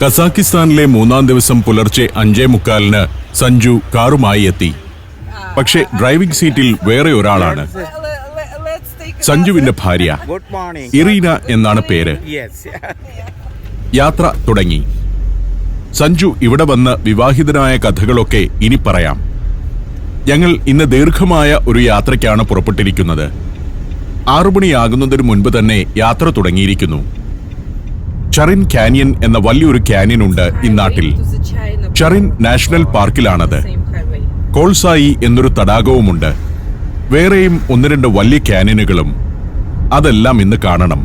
കസാക്കിസ്ഥാനിലെ 3-ാം ദിവസം പുലർച്ചെ 5:45-ന് സഞ്ജു കാറുമായി എത്തി. പക്ഷേ ഡ്രൈവിംഗ് സീറ്റിൽ വേറെ ഒരാളാണ്. സഞ്ജുവിന്റെ ഭാര്യ ഇറീന എന്നാണ് പേര്. യാത്ര തുടങ്ങി. സഞ്ജു ഇവിടെ വന്ന് വിവാഹിതനായ കഥകളൊക്കെ ഇനി പറയാം. ഞങ്ങൾ ഇന്ന് ദീർഘമായ ഒരു യാത്രയ്ക്കാണ് പുറപ്പെട്ടിരിക്കുന്നത്. 6 മണിയാകുന്നതിന് മുൻപ് തന്നെ യാത്ര തുടങ്ങിയിരിക്കുന്നു. ചറിൻ കാനിയൻ എന്ന വലിയൊരു കാനിയൻ ഉണ്ട് ഇന്നാട്ടിൽ. ചറിൻ നാഷണൽ പാർക്കിലാണത്. കോൾസായി എന്നൊരു തടാകവുമുണ്ട്. വേറെയും 1-2 വലിയ കാനിയനുകളും. അതെല്ലാം ഇന്ന് കാണണം.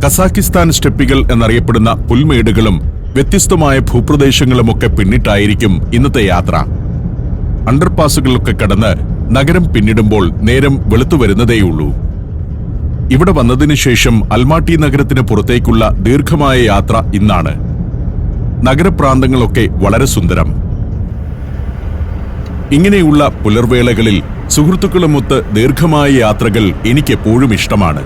കസാക്കിസ്ഥാൻ സ്റ്റെപ്പികൾ എന്നറിയപ്പെടുന്ന പുൽമേടുകളും വ്യത്യസ്തമായ ഭൂപ്രദേശങ്ങളുമൊക്കെ പിന്നിട്ടായിരിക്കും ഇന്നത്തെ യാത്ര. അണ്ടർപാസുകളൊക്കെ കടന്ന് നഗരം പിന്നിടുമ്പോൾ നേരം വെളുത്തു വരുന്നതേയുള്ളൂ. ഇവിടെ വന്നതിനു ശേഷം അൽമാട്ടി നഗരത്തിന് പുറത്തേക്കുള്ള ദീർഘമായ യാത്ര ഇന്നാണ്. നഗരപ്രാന്തങ്ങളൊക്കെ വളരെ സുന്ദരം. ഇങ്ങനെയുള്ള പുലർവേളകളിൽ സുഹൃത്തുക്കളുമൊത്ത് ദീർഘമായ യാത്രകൾ എനിക്കെപ്പോഴും ഇഷ്ടമാണ്.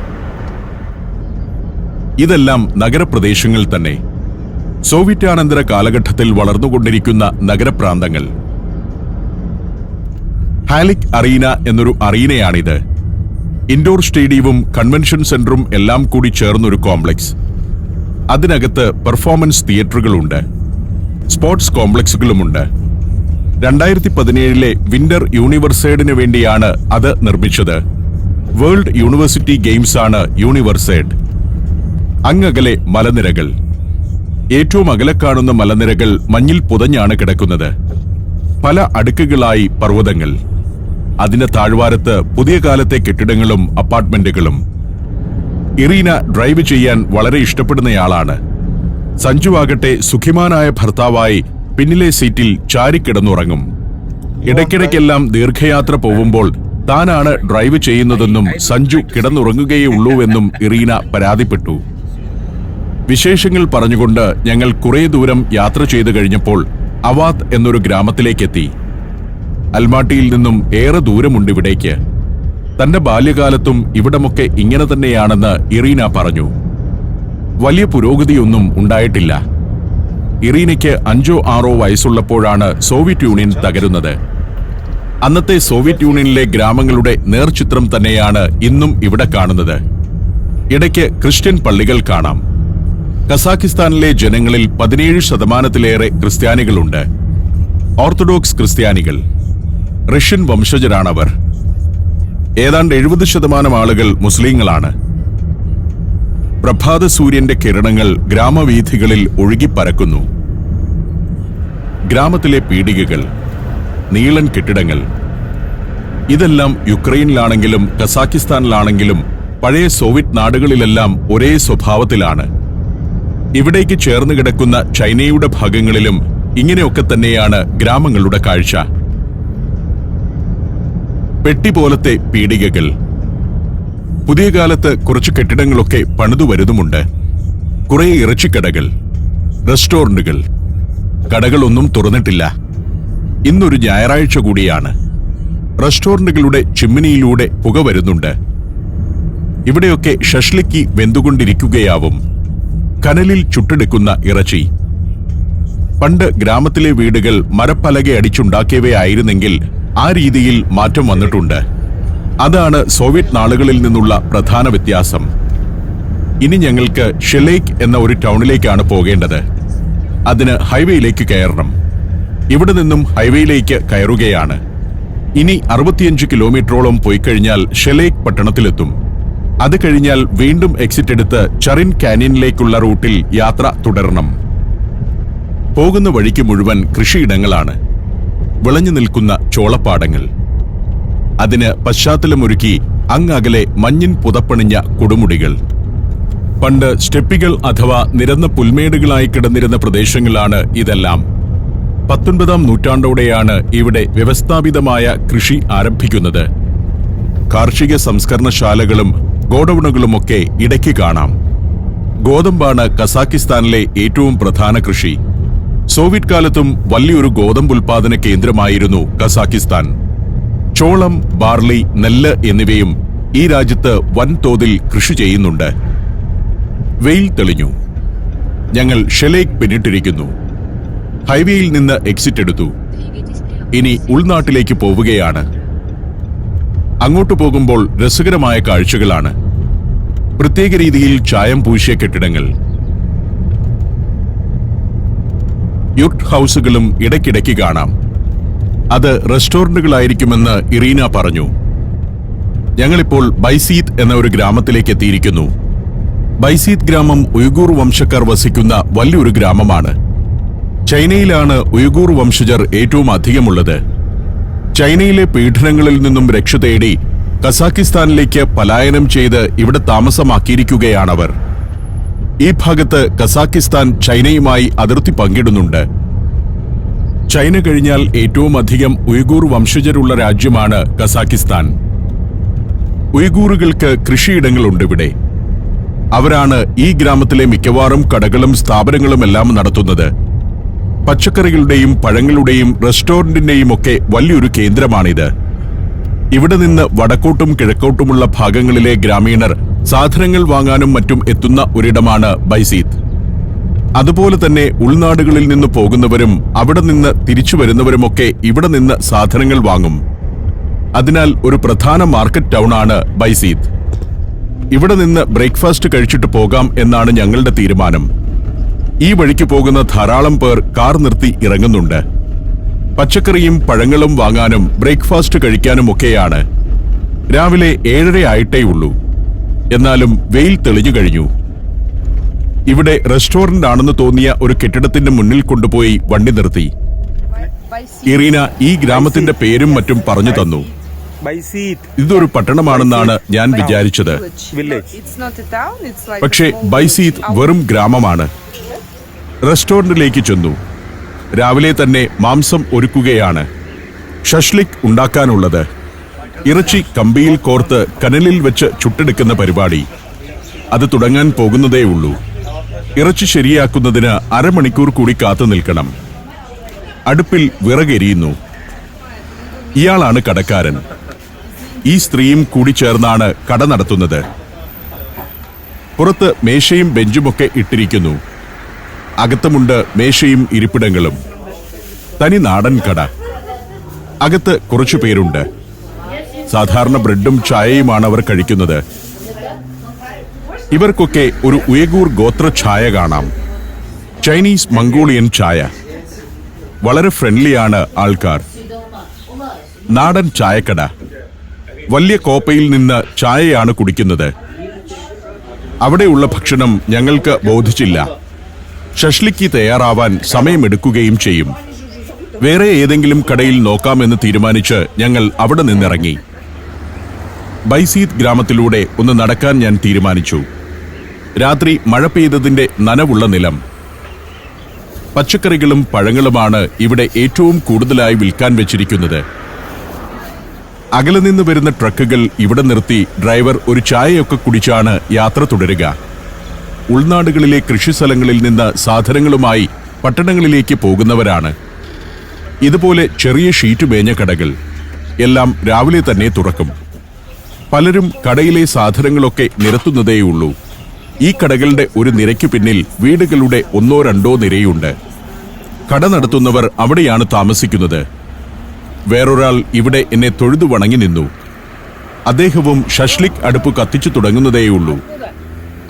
ഇതെല്ലാം നഗരപ്രദേശങ്ങൾ തന്നെ. സോവിയറ്റാനന്തര കാലഘട്ടത്തിൽ വളർന്നുകൊണ്ടിരിക്കുന്ന നഗരപ്രാന്തങ്ങൾ. ഹാലിക് അറീന എന്നൊരു അറീനയാണിത്. ഇൻഡോർ സ്റ്റേഡിയവും കൺവെൻഷൻ സെന്ററും എല്ലാം കൂടി ചേർന്നൊരു കോംപ്ലക്സ്. അതിനകത്ത് പെർഫോമൻസ് തിയേറ്ററുകളുണ്ട്, സ്പോർട്സ് കോംപ്ലക്സുകളുമുണ്ട്. 2017-ലെ വിന്റർ യൂണിവേഴ്സേഡിന് വേണ്ടിയാണ് അത് നിർമ്മിച്ചത്. വേൾഡ് യൂണിവേഴ്സിറ്റി ഗെയിംസ് ആണ് യൂണിവേഴ്സേഡ്. അങ്ങകലെ മലനിരകൾ. ഏറ്റവും അകലെ കാണുന്ന മലനിരകൾ മഞ്ഞിൽ പുതഞ്ഞാണ് കിടക്കുന്നത്. പല അടുക്കുകളായി പർവ്വതങ്ങൾ. അതിന്റെ താഴ്വാരത്ത് പുതിയ കാലത്തെ കെട്ടിടങ്ങളും അപ്പാർട്ട്മെന്റുകളും. ഇറീന ഡ്രൈവ് ചെയ്യാൻ വളരെ ഇഷ്ടപ്പെടുന്നയാളാണ്. സഞ്ജുവാകട്ടെ സുഖിമാനായ ഭർത്താവായി പിന്നിലെ സീറ്റിൽ ചാരിക്കിടന്നുറങ്ങും. ഇടയ്ക്കിടയ്ക്കെല്ലാം ദീർഘയാത്ര പോവുമ്പോൾ താനാണ് ഡ്രൈവ് ചെയ്യുന്നതെന്നും സഞ്ജു കിടന്നുറങ്ങുകയുള്ളൂവെന്നും ഇറീന പരാതിപ്പെട്ടു. വിശേഷങ്ങൾ പറഞ്ഞുകൊണ്ട് ഞങ്ങൾ കുറേ ദൂരം യാത്ര ചെയ്തു കഴിഞ്ഞപ്പോൾ അവാദ് എന്നൊരു ഗ്രാമത്തിലേക്കെത്തി. അൽമാട്ടിയിൽ നിന്നും ഏറെ ദൂരമുണ്ട് ഇവിടേക്ക്. തന്റെ ബാല്യകാലത്തും ഇവിടമൊക്കെ ഇങ്ങനെ തന്നെയാണെന്ന് ഇറീന പറഞ്ഞു. വലിയ പുരോഗതിയൊന്നും ഉണ്ടായിട്ടില്ല. ഇറീനയ്ക്ക് 5-6 വയസ്സുള്ളപ്പോഴാണ് സോവിയറ്റ് യൂണിയൻ തകരുന്നത്. അന്നത്തെ സോവിയറ്റ് യൂണിയനിലെ ഗ്രാമങ്ങളുടെ നേർചിത്രം തന്നെയാണ് ഇന്നും ഇവിടെ കാണുന്നത്. ഇടയ്ക്ക് ക്രിസ്ത്യൻ പള്ളികൾ കാണാം. കസാക്കിസ്ഥാനിലെ ജനങ്ങളിൽ 17% ക്രിസ്ത്യാനികളുണ്ട്. ഓർത്തഡോക്സ് ക്രിസ്ത്യാനികൾ. റഷ്യൻ വംശജരാണവർ. ഏതാണ്ട് 70% ആളുകൾ മുസ്ലിങ്ങളാണ്. പ്രഭാത സൂര്യന്റെ കിരണങ്ങൾ ഗ്രാമവീഥികളിൽ ഒഴുകിപ്പരക്കുന്നു. ഗ്രാമത്തിലെ പീടികകൾ, നീളൻ കെട്ടിടങ്ങൾ. ഇതെല്ലാം യുക്രൈനിലാണെങ്കിലും കസാക്കിസ്ഥാനിലാണെങ്കിലും പഴയ സോവിയറ്റ് നാടുകളിലെല്ലാം ഒരേ സ്വഭാവത്തിലാണ്. ഇവിടേക്ക് ചേർന്ന് കിടക്കുന്ന ചൈനയുടെ ഭാഗങ്ങളിലും ഇങ്ങനെയൊക്കെ തന്നെയാണ് ഗ്രാമങ്ങളുടെ കാഴ്ച. പെട്ടി പോലത്തെ പീടികകൾ. പുതിയ കാലത്ത് കുറച്ച് കെട്ടിടങ്ങളൊക്കെ പണിതുവരുന്നുമുണ്ട്. കുറെ ഇറച്ചിക്കടകൾ, റെസ്റ്റോറന്റുകൾ. കടകളൊന്നും തുറന്നിട്ടില്ല. ഇന്നൊരു ഞായറാഴ്ച കൂടിയാണ്. റെസ്റ്റോറന്റുകളുടെ ചിമ്മിനിയിലൂടെ പുക വരുന്നുണ്ട്. ഇവിടെയൊക്കെ ഷഷ്ലിക്ക് വെന്തുകൊണ്ടിരിക്കുകയാവും. കനലിൽ ചുട്ടെടുക്കുന്ന ഇറച്ചി. പണ്ട് ഗ്രാമത്തിലെ വീടുകൾ മരപ്പലക അടിച്ചുണ്ടാക്കിയവയായിരുന്നെങ്കിൽ ആ രീതിയിൽ മാറ്റം വന്നിട്ടുണ്ട്. അതാണ് സോവിയറ്റ് നാളുകളിൽ നിന്നുള്ള പ്രധാന വ്യത്യാസം. ഇനി ഞങ്ങൾക്ക് ഷെലേക്ക് എന്ന ഒരു ടൗണിലേക്കാണ് പോകേണ്ടത്. അതിന് ഹൈവേയിലേക്ക് കയറണം. ഇവിടെ നിന്നും ഹൈവേയിലേക്ക് കയറുകയാണ്. ഇനി 65 കിലോമീറ്ററോളം പോയി കഴിഞ്ഞാൽ ഷെലേക്ക് പട്ടണത്തിലെത്തും. അത് കഴിഞ്ഞാൽ വീണ്ടും എക്സിറ്റ് എടുത്ത് ചറിൻ കാനിയനിലേക്കുള്ള റൂട്ടിൽ യാത്ര തുടരണം. പോകുന്ന വഴിക്ക് മുഴുവൻ കൃഷിയിടങ്ങളാണ്. വിളഞ്ഞു നിൽക്കുന്ന ചോളപ്പാടങ്ങൾ. അതിന് പശ്ചാത്തലമൊരുക്കി അങ്ങകലെ മഞ്ഞിൻ പുതപ്പണിഞ്ഞ കൊടുമുടികൾ. പണ്ട് സ്റ്റെപ്പികൾ അഥവാ നിരന്ന പുൽമേടുകളായി കിടന്നിരുന്ന പ്രദേശങ്ങളാണ് ഇതെല്ലാം. 19-ാം നൂറ്റാണ്ടോടെയാണ് ഇവിടെ വ്യവസ്ഥാപിതമായ കൃഷി ആരംഭിക്കുന്നത്. കാർഷിക സംസ്കരണശാലകളും ഗോഡൌണുകളുമൊക്കെ ഇടയ്ക്ക് കാണാം. ഗോതമ്പാണ് കസാക്കിസ്ഥാനിലെ ഏറ്റവും പ്രധാന കൃഷി. സോവിയറ്റ് കാലത്തും വലിയൊരു ഗോതമ്പ് ഉൽപാദന കേന്ദ്രമായിരുന്നു കസാക്കിസ്ഥാൻ. ചോളം, ബാർലി, നെല്ല് എന്നിവയും ഈ രാജ്യത്ത് വൻതോതിൽ കൃഷി ചെയ്യുന്നുണ്ട്. വെയിൽ തെളിഞ്ഞു. ഞങ്ങൾ ഷെലേക്ക് പിന്നിട്ടിരിക്കുന്നു. ഹൈവേയിൽ നിന്ന് എക്സിറ്റ് എടുത്തു. ഇനി ഉൾനാട്ടിലേക്ക് പോവുകയാണ്. അങ്ങോട്ട് പോകുമ്പോൾ രസകരമായ കാഴ്ചകളാണ്. പ്രത്യേക രീതിയിൽ ചായം പൂശിയ കെട്ടിടങ്ങൾ, യുട്ട് ഹൗസുകളും ഇടയ്ക്കിടയ്ക്ക് കാണാം. അത് റെസ്റ്റോറന്റുകളായിരിക്കുമെന്ന് ഇറീന പറഞ്ഞു. ഞങ്ങളിപ്പോൾ ബൈസീത്ത് എന്ന ഒരു ഗ്രാമത്തിലേക്ക് എത്തിയിരിക്കുന്നു. ബൈസീത്ത് ഗ്രാമം ഉയ്ഗൂർ വംശക്കാർ വസിക്കുന്ന വലിയൊരു ഗ്രാമമാണ്. ചൈനയിലാണ് ഉയ്ഗൂർ വംശജർ ഏറ്റവും അധികമുള്ളത്. ചൈനയിലെ പീഡനങ്ങളിൽ നിന്നും രക്ഷ തേടി കസാക്കിസ്ഥാനിലേക്ക് പലായനം ചെയ്ത് ഇവിടെ താമസമാക്കിയിരിക്കുകയാണവർ. ഈ ഭാഗത്ത് കസാക്കിസ്ഥാൻ ചൈനയുമായി അതിർത്തി പങ്കിടുന്നുണ്ട്. ചൈന കഴിഞ്ഞാൽ ഏറ്റവും അധികം ഉയ്ഗൂർ വംശജരുള്ള രാജ്യമാണ് കസാക്കിസ്ഥാൻ. ഉയ്ഗൂറുകൾക്ക് കൃഷിയിടങ്ങളുണ്ട് ഇവിടെ. അവരാണ് ഈ ഗ്രാമത്തിലെ മിക്കവാറും കടകളും സ്ഥാപനങ്ങളുമെല്ലാം നടത്തുന്നത്. പച്ചക്കറികളുടെയും പഴങ്ങളുടെയും റെസ്റ്റോറന്റിന്റെയും ഒക്കെ വലിയൊരു കേന്ദ്രമാണിത്. ഇവിടെ നിന്ന് വടക്കോട്ടും കിഴക്കോട്ടുമുള്ള ഭാഗങ്ങളിലെ ഗ്രാമീണർ സാധനങ്ങൾ വാങ്ങാനും മറ്റും എത്തുന്ന ഒരിടമാണ് ബൈസീത്ത്. അതുപോലെ തന്നെ ഉൾനാടുകളിൽ നിന്ന് പോകുന്നവരും അവിടെ നിന്ന് തിരിച്ചു വരുന്നവരുമൊക്കെ ഇവിടെ നിന്ന് സാധനങ്ങൾ വാങ്ങും. അതിനാൽ ഒരു പ്രധാന മാർക്കറ്റ് ടൗണാണ് ബൈസീത്ത്. ഇവിടെ നിന്ന് ബ്രേക്ക്ഫാസ്റ്റ് കഴിച്ചിട്ട് പോകാം എന്നാണ് ഞങ്ങളുടെ തീരുമാനം. ഈ വഴിക്ക് പോകുന്ന ധാരാളം പേർ കാർ നിർത്തി ഇറങ്ങുന്നുണ്ട്. പച്ചക്കറിയും പഴങ്ങളും വാങ്ങാനും ബ്രേക്ക്ഫാസ്റ്റ് കഴിക്കാനുമൊക്കെയാണ്. രാവിലെ 7:30 ആയിട്ടേയുള്ളൂ. എന്നാലും വെയിൽ തെളിഞ്ഞു കഴിഞ്ഞു. ഇവിടെ റെസ്റ്റോറന്റ് ആണെന്ന് തോന്നിയ ഒരു കെട്ടിടത്തിന്റെ മുന്നിൽ കൊണ്ടുപോയി വണ്ടി നിർത്തി. ഇറീന ഈ ഗ്രാമത്തിന്റെ പേരും മറ്റും പറഞ്ഞു തന്നു. ഇതൊരു പട്ടണമാണെന്നാണ് ഞാൻ വിചാരിച്ചത്. പക്ഷേ ബൈസീത്ത് വെറും ഗ്രാമമാണ്. റെസ്റ്റോറന്റിലേക്ക് ചെന്നു. രാവിലെ തന്നെ മാംസം ഒരുക്കുകയാണ്. ഷഷ്ലിക് ഉണ്ടാക്കാനുള്ളത്. ഇറച്ചി കമ്പിയിൽ കോർത്ത് കനലിൽ വെച്ച് ചുട്ടെടുക്കുന്ന പരിപാടി. അത് തുടങ്ങാൻ പോകുന്നതേയുള്ളൂ. ഇറച്ചി ശരിയാക്കുന്നതിന് അരമണിക്കൂർ കൂടി കാത്തു നിൽക്കണം. അടുപ്പിൽ വിറകെരിയുന്നു. ഇയാളാണ് കടക്കാരൻ. ഈ സ്ത്രീയും കൂടി ചേർന്നാണ് കട നടത്തുന്നത്. പുറത്ത് മേശയും ബെഞ്ചുമൊക്കെ ഇട്ടിരിക്കുന്നു. അകത്തുമുണ്ട് മേശയും ഇരിപ്പിടങ്ങളും. തനി നാടൻ കട. അകത്ത് കുറച്ചു പേരുണ്ട്. സാധാരണ ബ്രെഡും ചായയുമാണ് അവർ കഴിക്കുന്നത്. ഇവർക്കൊക്കെ ഒരു ഉയ്ഗൂർ ഗോത്ര ചായ കാണാം. ചൈനീസ് മംഗോളിയൻ ചായ. വളരെ ഫ്രണ്ട്ലിയാണ് ആൾക്കാർ. നാടൻ ചായക്കട. വലിയ കോപ്പയിൽ നിന്ന് ചായയാണ് കുടിക്കുന്നത്. അവിടെയുള്ള ഭക്ഷണം ഞങ്ങൾക്ക് ബോധിച്ചില്ല. ഷഷ്ലിക്ക് തയ്യാറാവാൻ സമയമെടുക്കുകയും ചെയ്യും. വേറെ ഏതെങ്കിലും കടയിൽ നോക്കാമെന്ന് തീരുമാനിച്ച് ഞങ്ങൾ അവിടെ നിന്നിറങ്ങി. ബൈസീത്ത് ഗ്രാമത്തിലൂടെ ഒന്ന് നടക്കാൻ ഞാൻ തീരുമാനിച്ചു. രാത്രി മഴ പെയ്തതിന്റെ നനവുള്ള നിലം. പച്ചക്കറികളും പഴങ്ങളുമാണ് ഇവിടെ ഏറ്റവും കൂടുതലായി വിൽക്കാൻ വെച്ചിരിക്കുന്നത്. അകലെ നിന്ന് വരുന്ന ട്രക്കുകൾ ഇവിടെ നിർത്തി ഡ്രൈവർ ഒരു ചായയൊക്കെ കുടിച്ചാണ് യാത്ര തുടരുക. ഉൾനാടുകളിലെ കൃഷിസ്ഥലങ്ങളിൽ നിന്ന് സാധനങ്ങളുമായി പട്ടണങ്ങളിലേക്ക് പോകുന്നവരാണ്. ഇതുപോലെ ചെറിയ ഷീറ്റ് മേഞ്ഞ കടകൾ എല്ലാം രാവിലെ തന്നെ തുറക്കും. പലരും കടയിലെ സാധനങ്ങളൊക്കെ നിരത്തുന്നതേയുള്ളൂ. ഈ കടകളുടെ ഒരു നിരയ്ക്ക് പിന്നിൽ വീടുകളുടെ 1-2 നിരയുണ്ട്. കട നടത്തുന്നവർ അവിടെയാണ് താമസിക്കുന്നത്. വേറൊരാൾ ഇവിടെ എന്നെ തൊഴുതു വണങ്ങി നിന്നു. അദ്ദേഹവും ഷഷ്ലിക് അടുപ്പ് കത്തിച്ചു തുടങ്ങുന്നതേയുള്ളൂ.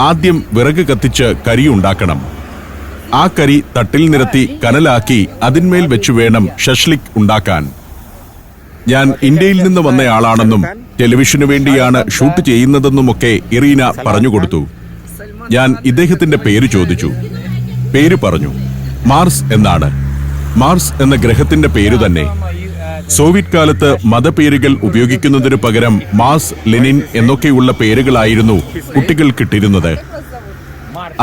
ആദ്യം വിറക് കത്തിച്ച് കരി ഉണ്ടാക്കണം. ആ കരി തട്ടിൽ നിരത്തി കനലാക്കി അതിന്മേൽ വെച്ചു വേണം ഷഷ്ലിക് ഉണ്ടാക്കാൻ. ഞാൻ ഇന്ത്യയിൽ നിന്ന് വന്നയാളാണെന്നും ടെലിവിഷനു വേണ്ടിയാണ് ഷൂട്ട് ചെയ്യുന്നതെന്നുമൊക്കെ ഇറീന പറഞ്ഞുകൊടുത്തു. ഞാൻ ഇദ്ദേഹത്തിന്റെ പേര് ചോദിച്ചു. പേര് പറഞ്ഞു. മാർസ് എന്നാണ്. മാർസ് എന്ന ഗ്രഹത്തിന്റെ പേരു തന്നെ. സോവിയറ്റ് കാലത്ത് മതപേരുകൾ ഉപയോഗിക്കുന്നതിനു പകരം മാർസ്, ലെനിൻ എന്നൊക്കെയുള്ള പേരുകളായിരുന്നു കുട്ടികൾക്കിട്ടിരുന്നത്.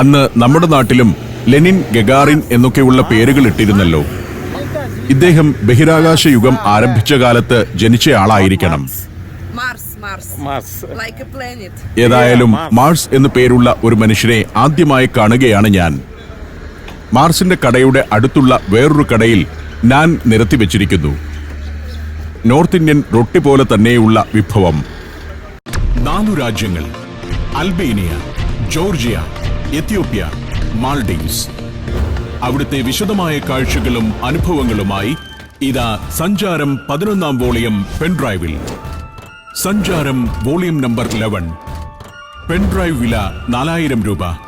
അന്ന് നമ്മുടെ നാട്ടിലും ലെനിൻ, ഗഗാറിൻ എന്നൊക്കെയുള്ള പേരുകൾ ഇട്ടിരുന്നല്ലോ. ഇദ്ദേഹം ബഹിരാകാശ യുഗം ആരംഭിച്ച കാലത്ത് ജനിച്ചയാളായിരിക്കണം. ഏതായാലും മാർസ് എന്നു പേരുള്ള ഒരു മനുഷ്യനെ ആദ്യമായി കാണുകയാണ് ഞാൻ. മാർസിന്റെ കടയുടെ അടുത്തുള്ള വേറൊരു കടയിൽ നാൻ നിരത്തി വെച്ചിരിക്കുന്നു. നോർത്ത് ഇന്ത്യൻ റൊട്ടി പോലെ തന്നെയുള്ള വിഭവം. 4 രാജ്യങ്ങൾ: അൽബേനിയ, ജോർജിയ, എത്യോപ്യ, മാൽഡീവ്സ്. അവിടുത്തെ വിശദമായ കാഴ്ചകളും അനുഭവങ്ങളുമായി ഇതാ സഞ്ചാരം 11ാം വോളിയം പെൻഡ്രൈവിൽ. സഞ്ചാരം വോളിയം നമ്പർ 11. പെൻഡ്രൈവ് വില 4000 രൂപ.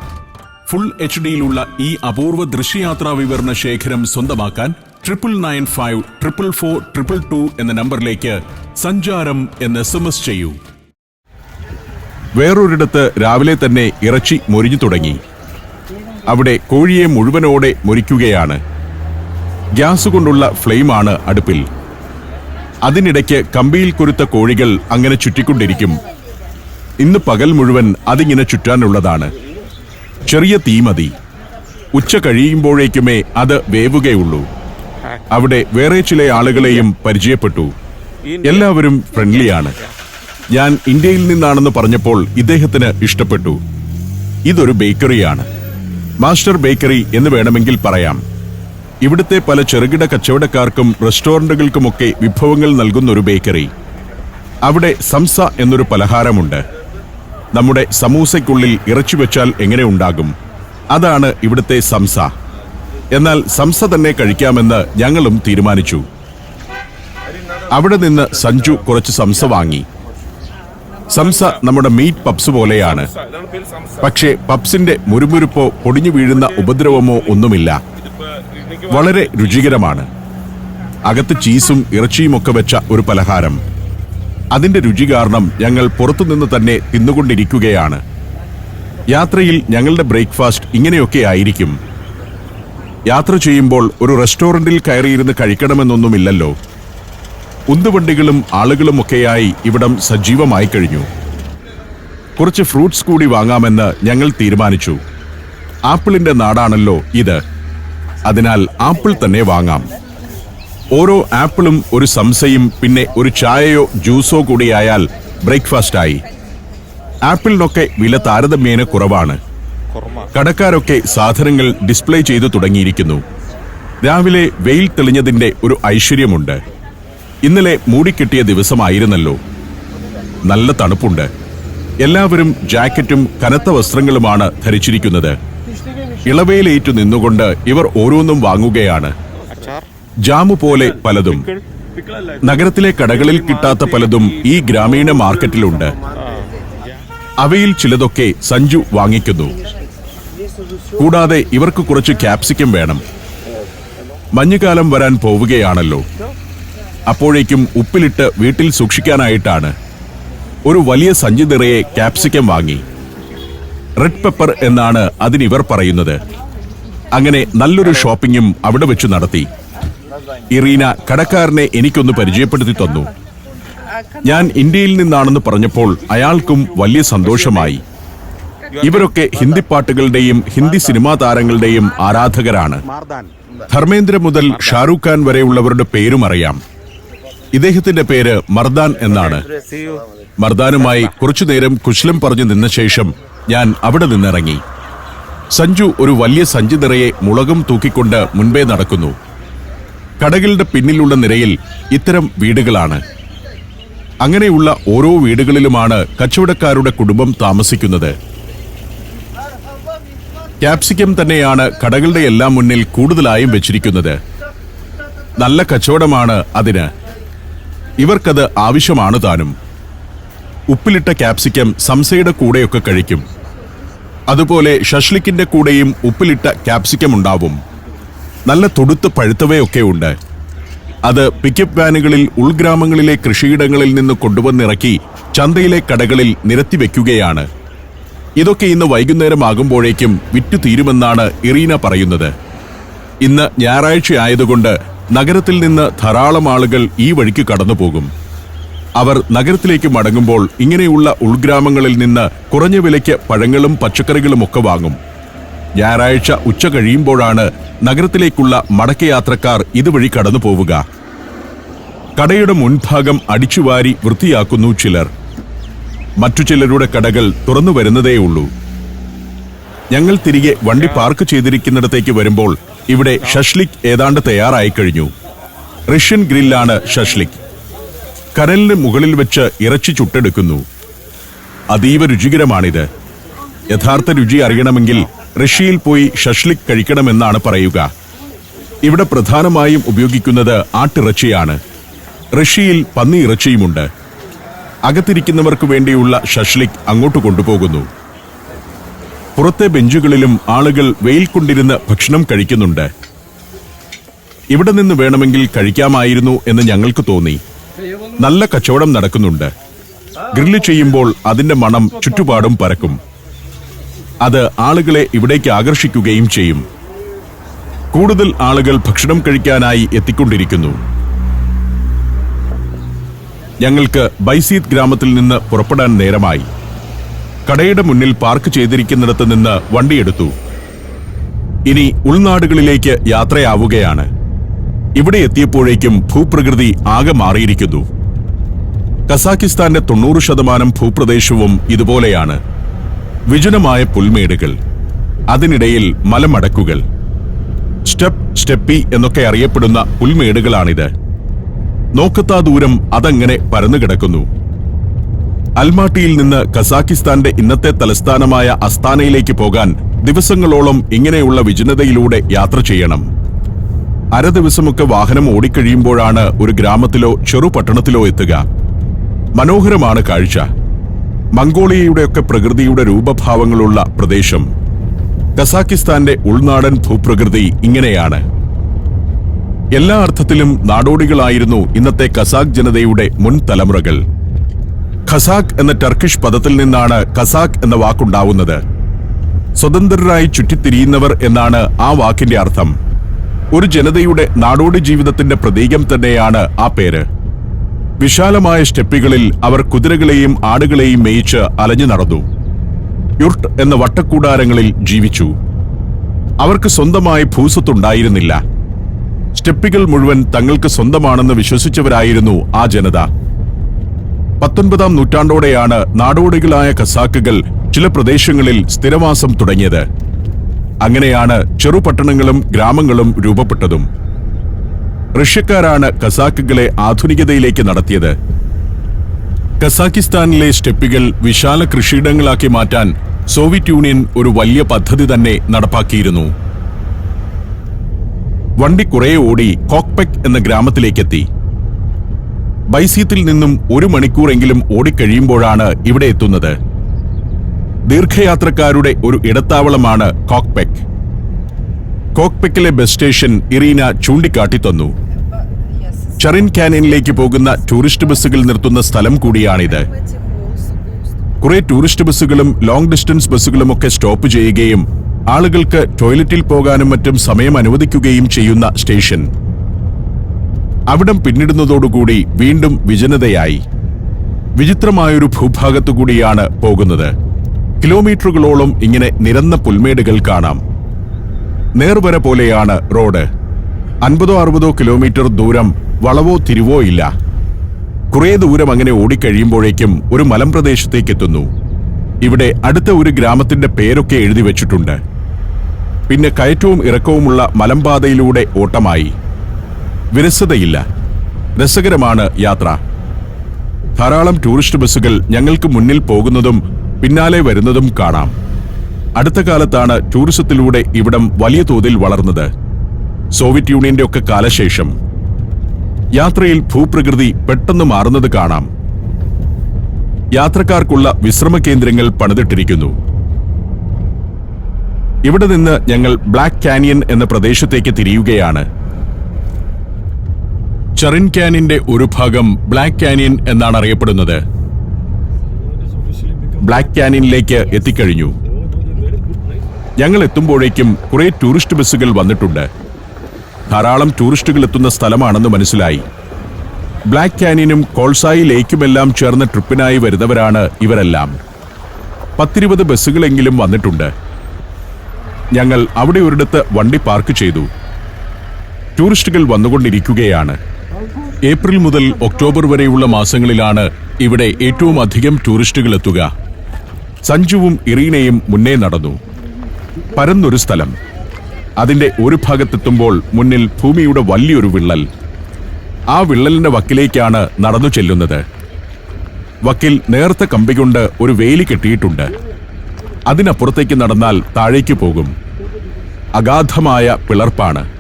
ഫുൾ HD-യിലുള്ള ഈ അപൂർവ ദൃശ്യയാത്രാ വിവരണ ശേഖരം സ്വന്തമാക്കാൻ 99544422 എന്ന നമ്പറിലേക്ക് സഞ്ചാരം എന്ന് SMS ചെയ്യൂ. വേറൊരിടത്ത് രാവിലെ തന്നെ ഇറച്ചി മൊരിഞ്ഞു തുടങ്ങി. അവിടെ കോഴിയെ മുഴുവനോടെ മൊരിക്കുകയാണ്. ഗ്യാസ് കൊണ്ടുള്ള ഫ്ലെയിമാണ് അടുപ്പിൽ. അതിനിടയ്ക്ക് കമ്പിയിൽ കുരുത്ത കോഴികൾ അങ്ങനെ ചുറ്റിക്കൊണ്ടിരിക്കും. ഇന്ന് പകൽ മുഴുവൻ അതിങ്ങനെ ചുറ്റാനുള്ളതാണ്. ചെറിയ തീ മതി. ഉച്ച കഴിയുമ്പോഴേക്കുമേ അത് വേവുകയുള്ളൂ. അവിടെ വേറെ ചില ആളുകളെയും പരിചയപ്പെട്ടു. എല്ലാവരും ഫ്രണ്ട്ലിയാണ്. ഞാൻ ഇന്ത്യയിൽ നിന്നാണെന്ന് പറഞ്ഞപ്പോൾ ഇദ്ദേഹത്തിന് ഇഷ്ടപ്പെട്ടു. ഇതൊരു ബേക്കറിയാണ്. മാസ്റ്റർ ബേക്കറി എന്ന് വേണമെങ്കിൽ പറയാം. ഇവിടുത്തെ പല ചെറുകിട കച്ചവടക്കാർക്കും റെസ്റ്റോറന്റുകൾക്കുമൊക്കെ വിഭവങ്ങൾ നൽകുന്ന ഒരു ബേക്കറി. അവിടെ സംസ എന്നൊരു പലഹാരമുണ്ട്. നമ്മുടെ സമൂസയ്ക്കുള്ളിൽ ഇറച്ചി വെച്ചാൽ എങ്ങനെ ഉണ്ടാകും? അതാണ് ഇവിടുത്തെ സംസ. എന്നാൽ സംസ തന്നെ കഴിക്കാമെന്ന് ഞങ്ങളും തീരുമാനിച്ചു. അവിടെ നിന്ന് സഞ്ജു കുറച്ച് സംസ വാങ്ങി. സംസ നമ്മുടെ മീറ്റ് പപ്സ് പോലെയാണ്. പക്ഷേ പപ്സിന്റെ മുരുമുരുപ്പോ പൊടിഞ്ഞു വീഴുന്ന ഉപദ്രവമോ ഒന്നുമില്ല. വളരെ രുചികരമാണ്. അകത്ത് ചീസും ഇറച്ചിയുമൊക്കെ വെച്ച ഒരു പലഹാരം. അതിന്റെ രുചി കാരണം ഞങ്ങൾ പുറത്തുനിന്ന് തന്നെ തിന്നുകൊണ്ടിരിക്കുകയാണ്. യാത്രയിൽ ഞങ്ങളുടെ ബ്രേക്ക്ഫാസ്റ്റ് ഇങ്ങനെയൊക്കെ ആയിരിക്കും. യാത്ര ചെയ്യുമ്പോൾ ഒരു റെസ്റ്റോറന്റിൽ കയറിയിരുന്ന് കഴിക്കണമെന്നൊന്നുമില്ലല്ലോ. ഉന്തുവണ്ടികളും ആളുകളുമൊക്കെയായി ഇവിടം സജീവമായി കഴിഞ്ഞു. കുറച്ച് ഫ്രൂട്ട്സ് കൂടി വാങ്ങാമെന്ന് ഞങ്ങൾ തീരുമാനിച്ചു. ആപ്പിളിന്റെ നാടാണല്ലോ ഇത്. അതിനാൽ ആപ്പിൾ തന്നെ വാങ്ങാം. ഓരോ ആപ്പിളും ഒരു സംസയും പിന്നെ ഒരു ചായയോ ജ്യൂസോ കൂടിയായാൽ ബ്രേക്ക്ഫാസ്റ്റായി. ആപ്പിളിനൊക്കെ വില താരതമ്യേന കുറവാണ്. കടക്കാരൊക്കെ സാധനങ്ങൾ ഡിസ്പ്ലേ ചെയ്തു തുടങ്ങിയിരിക്കുന്നു. രാവിലെ വെയിൽ തെളിഞ്ഞതിന്റെ ഒരു ഐശ്വര്യമുണ്ട്. ഇന്നലെ മൂടിക്കെട്ടിയ ദിവസമായിരുന്നല്ലോ. നല്ല തണുപ്പുണ്ട്. എല്ലാവരും ജാക്കറ്റും കനത്ത വസ്ത്രങ്ങളുമാണ് ധരിച്ചിരിക്കുന്നത്. ഇളവേലേറ്റു നിന്നുകൊണ്ട് ഇവർ ഓരോന്നും വാങ്ങുകയാണ്. ജാമു പോലെ പലതും. നഗരത്തിലെ കടകളിൽ കിട്ടാത്ത പലതും ഈ ഗ്രാമീണ മാർക്കറ്റിലുണ്ട്. അവയിൽ ചിലതൊക്കെ സഞ്ജു വാങ്ങിക്കുന്നു. കൂടാതെ ഇവർക്ക് കുറച്ച് ക്യാപ്സിക്കം വേണം. മഞ്ഞുകാലം വരാൻ പോവുകയാണല്ലോ. അപ്പോഴേക്കും ഉപ്പിലിട്ട് വീട്ടിൽ സൂക്ഷിക്കാനായിട്ടാണ്. ഒരു വലിയ സഞ്ചി നിറയെ ക്യാപ്സിക്കം വാങ്ങി. റെഡ് പെപ്പർ എന്നാണ് അതിനിവർ പറയുന്നത്. അങ്ങനെ നല്ലൊരു ഷോപ്പിംഗും അവിടെ വെച്ച് നടത്തി. ഇറീന കടക്കാരനെ എനിക്കൊന്ന് പരിചയപ്പെടുത്തി തന്നു. ഞാൻ ഇന്ത്യയിൽ നിന്നാണെന്ന് പറഞ്ഞപ്പോൾ അയാൾക്കും വലിയ സന്തോഷമായി. ഇവരൊക്കെ ഹിന്ദി പാട്ടുകളുടെയും ഹിന്ദി സിനിമാ താരങ്ങളുടെയും ആരാധകരാണ്. ധർമ്മേന്ദ്ര മുതൽ ഷാരൂഖ് ഖാൻ വരെയുള്ളവരുടെ പേരും അറിയാം. ഇദ്ദേഹത്തിന്റെ പേര് മർദാൻ എന്നാണ്. മർദാനുമായി കുറച്ചുനേരം കുശലം പറഞ്ഞു നിന്ന ശേഷം ഞാൻ അവിടെ നിന്നിറങ്ങി. സഞ്ജു ഒരു വലിയ സഞ്ചി നിറയെ മുളകും തൂക്കിക്കൊണ്ട് മുൻപേ നടക്കുന്നു. കടകളുടെ പിന്നിലുള്ള നിരയിൽ ഇത്തരം വീടുകളാണ്. അങ്ങനെയുള്ള ഓരോ വീടുകളിലുമാണ് കച്ചവടക്കാരുടെ കുടുംബം താമസിക്കുന്നത്. ക്യാപ്സിക്കം തന്നെയാണ് കടകളുടെ എല്ലാം മുന്നിൽ കൂടുതലായും വെച്ചിരിക്കുന്നത്. നല്ല കച്ചവടമാണ് അതിന്. ഇവർക്കത് ആവശ്യമാണ് താനും. ഉപ്പിലിട്ട ക്യാപ്സിക്കം സംസയുടെ കൂടെയൊക്കെ കഴിക്കും. അതുപോലെ ഷഷ്ലിക്കിന്റെ കൂടെയും ഉപ്പിലിട്ട ക്യാപ്സിക്കം ഉണ്ടാവും. നല്ല തൊടുത്ത് പഴുത്തവയൊക്കെ ഉണ്ട്. അത് പിക്കപ്പ് വാനുകളിൽ ഉൾഗ്രാമങ്ങളിലെ കൃഷിയിടങ്ങളിൽ നിന്ന് കൊണ്ടുവന്നിറക്കി ചന്തയിലെ കടകളിൽ നിരത്തി വെക്കുകയാണ്. ഇതൊക്കെ ഇന്ന് വൈകുന്നേരമാകുമ്പോഴേക്കും വിറ്റു തീരുമെന്നാണ് ഇറീന പറയുന്നത്. ഇന്ന് ഞായറാഴ്ച ആയതുകൊണ്ട് നഗരത്തിൽ നിന്ന് ധാരാളം ആളുകൾ ഈ വഴിക്ക് കടന്നുപോകും. അവർ നഗരത്തിലേക്ക് മടങ്ങുമ്പോൾ ഇങ്ങനെയുള്ള ഉൾഗ്രാമങ്ങളിൽ നിന്ന് കുറഞ്ഞ വിലയ്ക്ക് പഴങ്ങളും പച്ചക്കറികളുമൊക്കെ വാങ്ങും. ഞായറാഴ്ച ഉച്ച കഴിയുമ്പോഴാണ് നഗരത്തിലേക്കുള്ള മടക്കയാത്രക്കാർ ഇതുവഴി കടന്നു പോവുക. കടയുടെ മുൻഭാഗം അടിച്ചുവാരി വൃത്തിയാക്കുന്നു ചിലർ. മറ്റു ചിലരുടെ കടകൾ തുറന്നു വരുന്നതേയുള്ളൂ. ഞങ്ങൾ തിരികെ വണ്ടി പാർക്ക് ചെയ്തിരിക്കുന്നിടത്തേക്ക് വരുമ്പോൾ ഇവിടെ ഷഷ്ലിക് ഏതാണ്ട് തയ്യാറായി കഴിഞ്ഞു. റഷ്യൻ ഗ്രില്ലാണ് ഷഷ്ലിക്. കനലിന് മുകളിൽ വെച്ച് ഇറച്ചി ചുട്ടെടുക്കുന്നു. അതീവ രുചികരമാണിത്. യഥാർത്ഥ രുചി അറിയണമെങ്കിൽ റഷ്യയിൽ പോയി ഷഷ്ലിക് കഴിക്കണമെന്നാണ് പറയുക. ഇവിടെ പ്രധാനമായും ഉപയോഗിക്കുന്നത് ആട്ടിറച്ചിയാണ്. റഷ്യയിൽ പന്നിയിറച്ചിയുമുണ്ട്. അകത്തിരിക്കുന്നവർക്ക് വേണ്ടിയുള്ള ഷഷ്ലിക് അങ്ങോട്ട് കൊണ്ടുപോകുന്നു. പുറത്തെ ബെഞ്ചുകളിലും ആളുകൾ വെയിൽ കൊണ്ടിരുന്ന് ഭക്ഷണം കഴിക്കുന്നുണ്ട്. ഇവിടെ നിന്ന് വേണമെങ്കിൽ കഴിക്കാമായിരുന്നു എന്ന് ഞങ്ങൾക്ക് തോന്നി. നല്ല കച്ചവടം നടക്കുന്നുണ്ട്. ഗ്രില്ല് ചെയ്യുമ്പോൾ അതിന്റെ മണം ചുറ്റുപാടും പരക്കും. അത് ആളുകളെ ഇവിടേക്ക് ആകർഷിക്കുകയും ചെയ്യും. കൂടുതൽ ആളുകൾ ഭക്ഷണം കഴിക്കാനായി എത്തിക്കൊണ്ടിരിക്കുന്നു. ഞങ്ങൾക്ക് ബൈസീത് ഗ്രാമത്തിൽ നിന്ന് പുറപ്പെടാൻ നേരമായി. കടയുടെ മുന്നിൽ പാർക്ക് ചെയ്തിരിക്കുന്നിടത്ത് നിന്ന് വണ്ടിയെടുത്തു. ഇനി ഉൾനാടുകളിലേക്ക് യാത്രയാവുകയാണ്. ഇവിടെ എത്തിയപ്പോഴേക്കും ഭൂപ്രകൃതി ആകെ മാറിയിരിക്കുന്നു. കസാക്കിസ്ഥാന്റെ 90% ഭൂപ്രദേശവും ഇതുപോലെയാണ്. വിജനമായ പുൽമേടുകൾ, അതിനിടയിൽ മലമടക്കുകൾ. സ്റ്റെപ്പി എന്നൊക്കെ അറിയപ്പെടുന്ന പുൽമേടുകളാണിത്. നോക്കത്താ ദൂരം അതങ്ങനെ പരന്നു കിടക്കുന്നു. അൽമാട്ടിയിൽ നിന്ന് കസാക്കിസ്ഥാന്റെ ഇന്നത്തെ തലസ്ഥാനമായ അസ്താനയിലേക്ക് പോകാൻ ദിവസങ്ങളോളം ഇങ്ങനെയുള്ള വിജനതയിലൂടെ യാത്ര ചെയ്യണം. അര ദിവസമൊക്കെ വാഹനം ഓടിക്കഴിയുമ്പോഴാണ് ഒരു ഗ്രാമത്തിലോ ചെറുപട്ടണത്തിലോ എത്തുക. മനോഹരമാണ് കാഴ്ച. മംഗോളിയയുടെയൊക്കെ പ്രകൃതിയുടെ രൂപഭാവങ്ങളുള്ള പ്രദേശം. കസാക്കിസ്ഥാന്റെ ഉൾനാടൻ ഭൂപ്രകൃതി ഇങ്ങനെയാണ്. എല്ലാ അർത്ഥത്തിലും നാടോടികളായിരുന്നു ഇന്നത്തെ കസാക്ക് ജനതയുടെ മുൻ തലമുറകൾ. ഖസാക്ക് എന്ന ടർക്കിഷ് പദത്തിൽ നിന്നാണ് കസാക്ക് എന്ന വാക്കുണ്ടാവുന്നത്. സ്വതന്ത്രരായി ചുറ്റിത്തിരിയുന്നവർ എന്നാണ് ആ വാക്കിന്റെ അർത്ഥം. ഒരു ജനതയുടെ നാടോടി ജീവിതത്തിന്റെ പ്രതീകം തന്നെയാണ് ആ പേര്. വിശാലമായ സ്റ്റെപ്പികളിൽ അവർ കുതിരകളെയും ആടുകളെയും മേയിച്ച് അലഞ്ഞു നടന്നു. യുർട്ട് എന്ന വട്ടക്കൂടാരങ്ങളിൽ ജീവിച്ചു. അവർക്ക് സ്വന്തമായി ഭൂസ്വത്തുണ്ടായിരുന്നില്ല. സ്റ്റെപ്പികൾ മുഴുവൻ തങ്ങൾക്ക് സ്വന്തമാണെന്ന് വിശ്വസിച്ചവരായിരുന്നു ആ ജനത. 19-ാം നൂറ്റാണ്ടോടെയാണ് നാടോടികളായ കസാക്കുകൾ ചില പ്രദേശങ്ങളിൽ സ്ഥിരവാസം തുടങ്ങിയത്. അങ്ങനെയാണ് ചെറുപട്ടണങ്ങളും ഗ്രാമങ്ങളും രൂപപ്പെട്ടതും. റഷ്യക്കാരാണ് കസാക്കുകളെ ആധുനികതയിലേക്ക് നടത്തിയത്. കസാക്കിസ്ഥാനിലെ സ്റ്റെപ്പികൾ വിശാല കൃഷിയിടങ്ങളാക്കി മാറ്റാൻ സോവിയറ്റ് യൂണിയൻ ഒരു വലിയ പദ്ധതി തന്നെ നടപ്പാക്കിയിരുന്നു. വണ്ടി കുറെ ഓടി കോക്പെക് എന്ന ഗ്രാമത്തിലേക്കെത്തി. ബൈസീത്തിൽ നിന്നും 1 മണിക്കൂറെങ്കിലും ഓടിക്കഴിയുമ്പോഴാണ് ഇവിടെ എത്തുന്നത്. ദീർഘയാത്രക്കാരുടെ ഒരു ഇടത്താവളമാണ് കോക്പെക്. കോക്പെക്കിലെ ബസ് സ്റ്റേഷൻ ഇറീന ചൂണ്ടിക്കാട്ടി തന്നു. ചറിൻ കാനിയനിലേക്ക് പോകുന്ന ടൂറിസ്റ്റ് ബസ്സുകൾ നിർത്തുന്ന സ്ഥലം കൂടിയാണിത്. കുറെ ടൂറിസ്റ്റ് ബസ്സുകളും ലോങ് ഡിസ്റ്റൻസ് ബസ്സുകളുമൊക്കെ സ്റ്റോപ്പ് ചെയ്യുകയും ആളുകൾക്ക് ടോയ്ലറ്റിൽ പോകാനും മറ്റും സമയം അനുവദിക്കുകയും ചെയ്യുന്ന സ്റ്റേഷൻ. അവിടം പിന്നിടുന്നതോടുകൂടി വീണ്ടും വിജനതയായി. വിചിത്രമായൊരു ഭൂഭാഗത്തുകൂടിയാണ് പോകുന്നത്. കിലോമീറ്ററുകളോളം ഇങ്ങനെ നിരന്ന പുൽമേടുകൾ കാണാം. നേർവര പോലെയാണ് റോഡ്. 50-60 കിലോമീറ്റർ ദൂരം വളവോ തിരിവോ ഇല്ല. കുറേ ദൂരം അങ്ങനെ ഓടിക്കഴിയുമ്പോഴേക്കും ഒരു മലമ്പ്രദേശത്തേക്കെത്തുന്നു. ഇവിടെ അടുത്ത ഒരു ഗ്രാമത്തിന്റെ പേരൊക്കെ എഴുതി വെച്ചിട്ടുണ്ട്. പിന്നെ കയറ്റവും ഇറക്കവുമുള്ള മലമ്പാതയിലൂടെ ഓട്ടമായി. വിരസതയില്ല. രസകരമാണ് യാത്ര. ധാരാളം ടൂറിസ്റ്റ് ബസ്സുകൾ ഞങ്ങൾക്ക് മുന്നിൽ പോകുന്നതും പിന്നാലെ വരുന്നതും കാണാം. അടുത്ത കാലത്താണ് ടൂറിസത്തിലൂടെ ഇവിടം വലിയ തോതിൽ വളർന്നത്. സോവിയറ്റ് യൂണിയന്റെ ഒക്കെ കാലശേഷം യാത്രയിൽ ഭൂപ്രകൃതി പെട്ടെന്ന് മാറുന്നത് കാണാം. യാത്രക്കാർക്കുള്ള വിശ്രമ കേന്ദ്രങ്ങൾ പണിതിട്ടിരിക്കുന്നു. ഇവിടെ നിന്ന് ഞങ്ങൾ ബ്ലാക്ക് കാനിയൻ എന്ന പ്രദേശത്തേക്ക് തിരിയുകയാണ്. ചറിൻ കാനിയന്റെ ഒരു ഭാഗം ബ്ലാക്ക് കാനിയൻ എന്നാണ് അറിയപ്പെടുന്നത്. ബ്ലാക്ക് കാനിയനിലേക്ക് എത്തിക്കഴിഞ്ഞു. ഞങ്ങൾ എത്തുമ്പോഴേക്കും കുറെ ടൂറിസ്റ്റ് ബസ്സുകൾ വന്നിട്ടുണ്ട്. ധാരാളം ടൂറിസ്റ്റുകൾ എത്തുന്ന സ്ഥലമാണെന്ന് മനസ്സിലായി. ബ്ലാക്ക് കാനിയനും കോൾസായി ലേക്കുമെല്ലാം ചേർന്ന ട്രിപ്പിനായി വരുന്നവരാണ് ഇവരെല്ലാം. 10-20 ബസ്സുകളെങ്കിലും വന്നിട്ടുണ്ട്. ഞങ്ങൾ അവിടെ ഒരിടത്ത് വണ്ടി പാർക്ക് ചെയ്തു. ടൂറിസ്റ്റുകൾ വന്നുകൊണ്ടിരിക്കുകയാണ്. ഏപ്രിൽ മുതൽ ഒക്ടോബർ വരെയുള്ള മാസങ്ങളിലാണ് ഇവിടെ ഏറ്റവും അധികം ടൂറിസ്റ്റുകൾ എത്തുക. സഞ്ജുവും ഇറീനയും മുന്നേ നടന്നു. പരന്നൊരു സ്ഥലം. അതിന്റെ ഒരു ഭാഗത്തെത്തുമ്പോൾ മുന്നിൽ ഭൂമിയുടെ വലിയൊരു വിള്ളൽ. ആ വിള്ളലിന്റെ വക്കിലേക്കാണ് നടന്നു ചെല്ലുന്നത്. വക്കിൽ നേർത്ത കമ്പി കൊണ്ട് ഒരു വേലി കെട്ടിയിട്ടുണ്ട്. അതിനപ്പുറത്തേക്ക് നടന്നാൽ താഴേക്ക് പോകും. അഗാധമായ പിളർപ്പാണ്.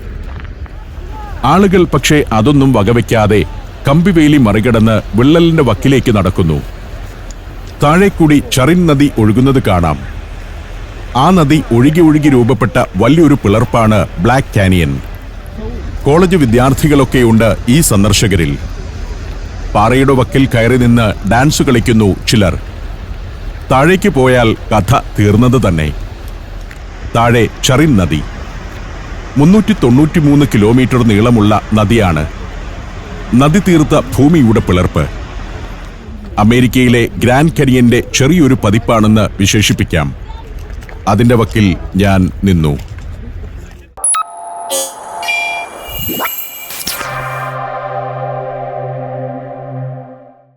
ആളുകൾ പക്ഷേ അതൊന്നും വകവയ്ക്കാതെ കമ്പിവേലി മറികടന്ന് വിള്ളലിന്റെ വക്കിലേക്ക് നടക്കുന്നു. താഴേക്കൂടി ചറിൻ നദി ഒഴുകുന്നത് കാണാം. ആ നദി ഒഴുകി ഒഴുകി രൂപപ്പെട്ട വലിയൊരു പിളർപ്പാണ് ബ്ലാക്ക് കാനിയൻ. കോളേജ് വിദ്യാർത്ഥികളൊക്കെയുണ്ട് ഈ സന്ദർശകരിൽ. പാറയുടെ വക്കിൽ കയറി നിന്ന് ഡാൻസ് കളിക്കുന്നു ചിലർ. താഴേക്ക് പോയാൽ കഥ തീർന്നത് തന്നെ. താഴെ ചറിൻ നദി 393 കിലോമീറ്റർ നീളമുള്ള നദിയാണ്. നദി തീർത്ത ഭൂമിയുടെ പിളർപ്പ് അമേരിക്കയിലെ ഗ്രാൻഡ് കാനിയന്റെ ചെറിയൊരു പതിപ്പാണെന്ന് വിശേഷിപ്പിക്കാം. അതിന്റെ വക്കിൽ ഞാൻ നിന്നു.